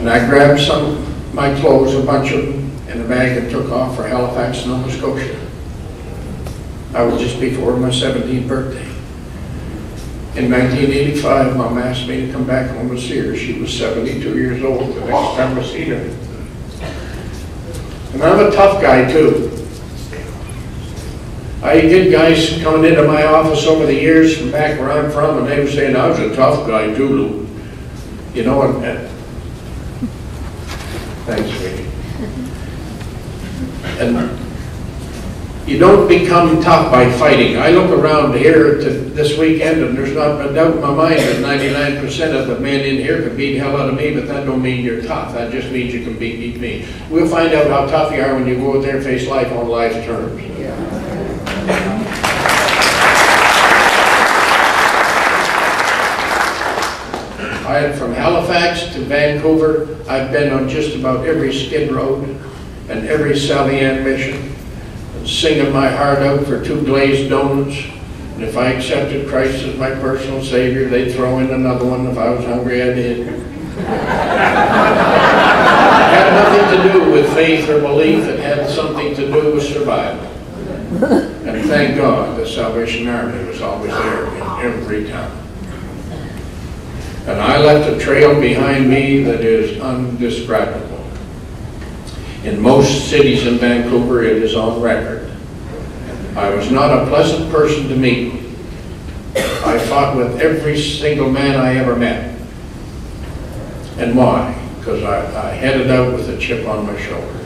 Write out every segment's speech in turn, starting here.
And I grabbed some of my clothes, a bunch of them, in a bag and took off for Halifax, Nova Scotia. I was just before my 17th birthday. In 1985, Mom asked me to come back home to see her. She was 72 years old the next time I seen her. And I'm a tough guy too. I get guys coming into my office over the years from back where I'm from, and they were saying, I was a tough guy too, Lou. You know, thanks, sweetie. And you don't become tough by fighting. I look around here this weekend, and there's not a doubt in my mind that 99% of the men in here can beat the hell out of me, but that don't mean you're tough. That just means you can beat me. We'll find out how tough you are when you go out there and face life on life's terms. From Halifax to Vancouver, I've been on just about every skid road and every Sally-Ann mission, and singing my heart out for 2 glazed donuts. And if I accepted Christ as my personal Savior, they'd throw in another one. If I was hungry, I did. It had nothing to do with faith or belief. It had something to do with survival. And thank God the Salvation Army was always there in every town. And I left a trail behind me that is undescribable. In most cities in Vancouver, it is on record. I was not a pleasant person to meet. I fought with every single man I ever met. And why? Because I headed out with a chip on my shoulder.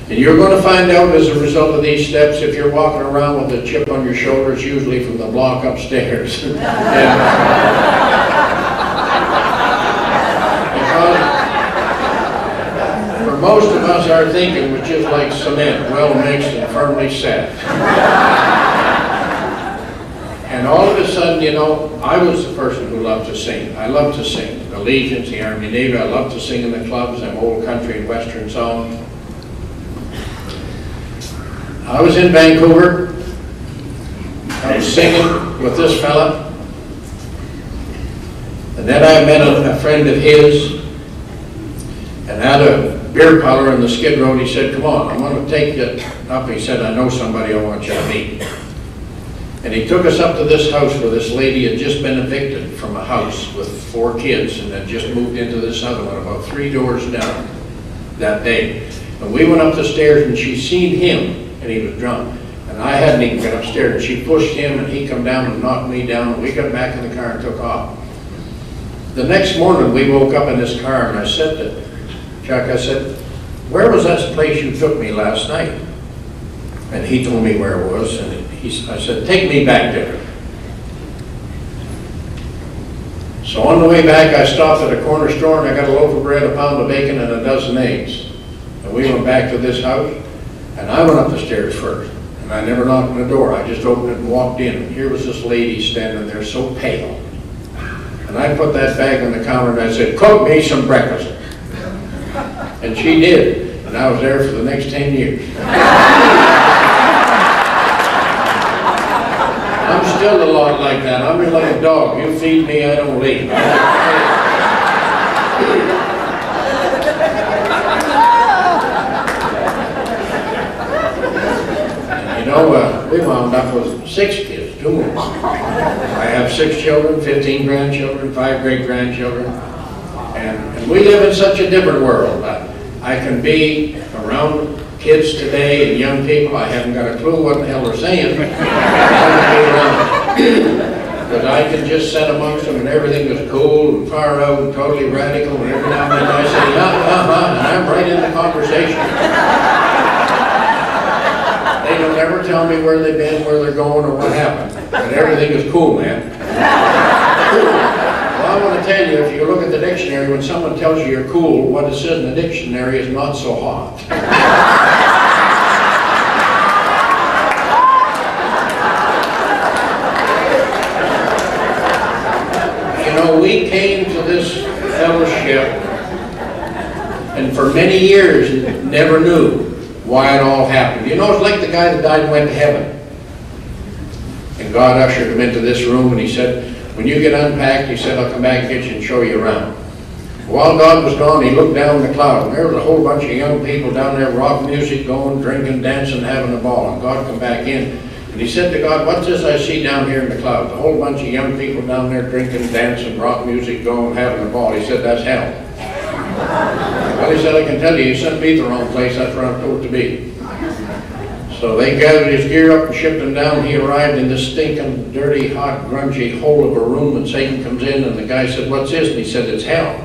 And you're going to find out as a result of these steps, if you're walking around with a chip on your shoulder, it's usually from the block upstairs. For most of us, our thinking was just like cement, well mixed and firmly set. And all of a sudden, you know, I was the person who loved to sing. I loved to sing. The Legions, the Army, Navy, I loved to sing in the clubs, them old country and western songs. I was in Vancouver. I was singing with this fella. And then I met a friend of his, and at a beer parlor in the Skid Road, he said, come on, I'm going to take you up. He said, I know somebody I want you to meet. And he took us up to this house where this lady had just been evicted from a house with 4 kids and had just moved into this other one about 3 doors down that day. And we went up the stairs, and she seen him, and he was drunk. And I hadn't even got upstairs, and she pushed him, and he come down and knocked me down, and we got back in the car and took off. The next morning, we woke up in this car, and I said to Chuck, I said, where was that place you took me last night? And he told me where it was, and I said, take me back there. So on the way back, I stopped at a corner store, and I got a loaf of bread, a pound of bacon, and a dozen eggs. And we went back to this house, and I went up the stairs first. And I never knocked on the door. I just opened it and walked in. And here was this lady standing there so pale. And I put that bag on the counter, and I said, cook me some breakfast. And she did. And I was there for the next 10 years. I'm still a lot like that. I'm like a dog. You feed me, I don't leave. You know, we wound up with 6 kids, 2 more. I have 6 children, 15 grandchildren, 5 great-grandchildren. And we live in such a different world. I can be around kids today and young people. I haven't got a clue what the hell they're saying. But I can just sit amongst them, and everything is cool and far out and totally radical. And every now and then I say, and I'm right in the conversation. They don't ever tell me where they've been, where they're going, or what happened. But everything is cool, man. Well, I want to tell you, if you look at the dictionary, when someone tells you you're cool, what it says in the dictionary is not so hot. You know, we came to this fellowship, and for many years never knew why it all happened. You know, it's like the guy that died and went to heaven. And God ushered him into this room, and he said, when you get unpacked, he said, I'll come back and get you and show you around. While God was gone, he looked down the cloud, and there was a whole bunch of young people down there, rock music going, drinking, dancing, having a ball. And God come back in, and he said to God, what's this I see down here in the clouds? A whole bunch of young people down there drinking, dancing, rock music going, having a ball. He said, that's hell. Well, he said, I can tell you, you sent me the wrong place. That's where I'm supposed to be. So they gathered his gear up and shipped him down. He arrived in this stinking, dirty, hot, grungy hole of a room, and Satan comes in, and the guy said, what's this? And he said, it's hell.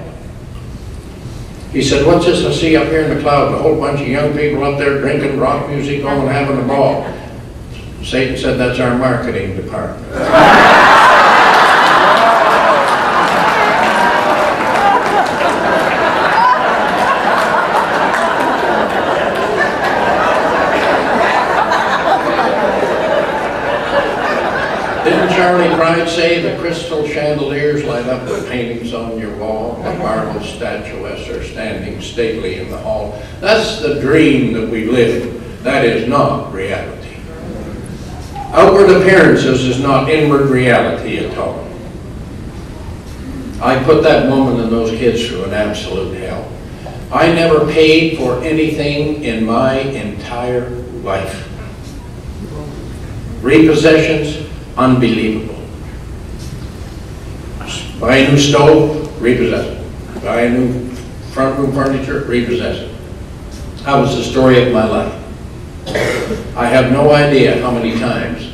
He said, what's this I see up here in the clouds? A whole bunch of young people up there drinking, rock music going, having a ball. Satan said, that's our marketing department. Didn't Charlie Pride say the crystal chandeliers light up the paintings on your wall, the marble statuettes are standing stately in the hall? That's the dream that we live. That is not reality. Outward appearances is not inward reality at all. I put that woman and those kids through an absolute hell. I never paid for anything in my entire life. Repossessions, unbelievable. Buy a new stove, repossess it. Buy a new front room furniture, repossess it. That was the story of my life. I have no idea how many times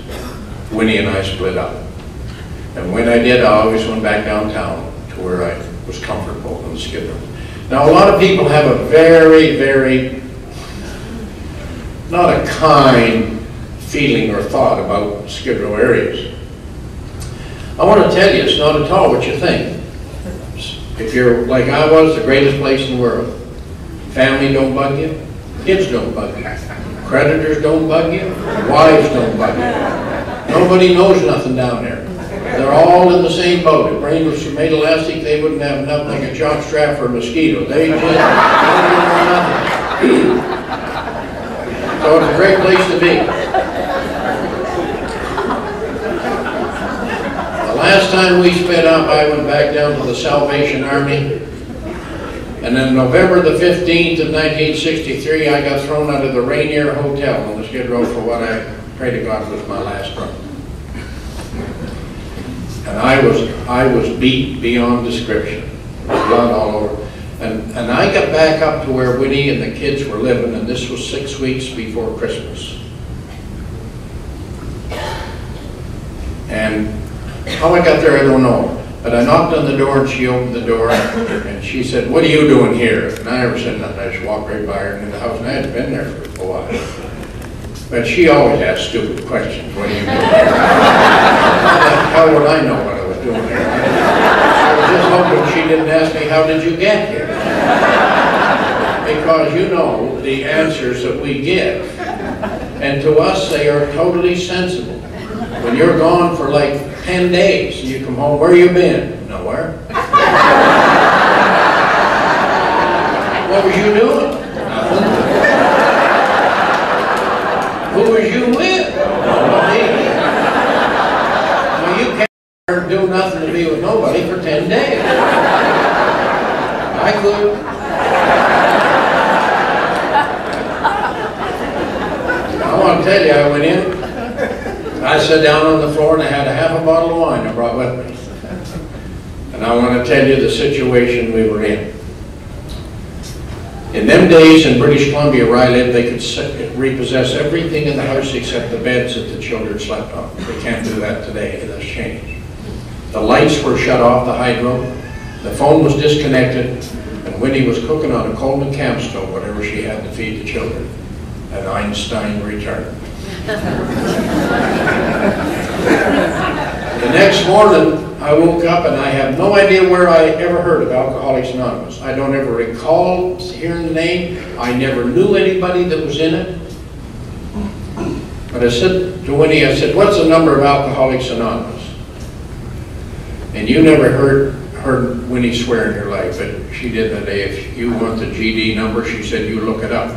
Winnie and I split up. And when I did, I always went back downtown to where I was comfortable in the Skid Row. Now, a lot of people have a very, very, not a kind feeling or thought about Skid Row areas. I want to tell you, it's not at all what you think. If you're like I was, the greatest place in the world. Family don't bug you, kids don't bug you, creditors don't bug you, wives don't bug you. Nobody knows nothing down there. They're all in the same boat. If rain was made elastic, they wouldn't have nothing like a jock strap for a mosquito. They just don't know nothing. So it's a great place to be. Last time we sped up, I went back down to the Salvation Army, and then November the 15th of 1963, I got thrown out of the Rainier Hotel on the Skid Row for what I pray to God was my last run. And I was beat beyond description, blood all over. And I got back up to where Winnie and the kids were living, and this was 6 weeks before Christmas. And how I got there, I don't know. But I knocked on the door, and she opened the door, and she said, what are you doing here? And I never said nothing. I just walked right by her into the house, and I hadn't been there for a while. But she always asked stupid questions. What are you doing here? How would I know what I was doing here? I was just hoping she didn't ask me, how did you get here? Because you know the answers that we give. And to us, they are totally sensible. When you're gone for like 10 days and you come home, where you been? Nowhere. What was you doing? Nothing. Who was you with? Nobody. Well, you can't do nothing to be with nobody for 10 days. I could. I want to tell you, I went in. I sat down on the floor and I had a half a bottle of wine I brought with me. And I want to tell you the situation we were in. In them days in British Columbia where I lived, they could repossess everything in the house except the beds that the children slept on. They can't do that today. It has changed. The lights were shut off, the hydro. The phone was disconnected. And Winnie was cooking on a Coleman camp stove, whatever she had to feed the children. And Einstein returned. The next morning, I woke up and I have no idea where I ever heard of Alcoholics Anonymous. I don't ever recall hearing the name. I never knew anybody that was in it. But I said to Winnie, I said, what's the number of Alcoholics Anonymous? And you never heard Winnie swear in your life, but she did that day. If you want the GD number, she said, you look it up.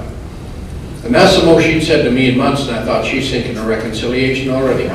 And that's the most she'd said to me in months, and I thought, she's thinking of reconciliation already.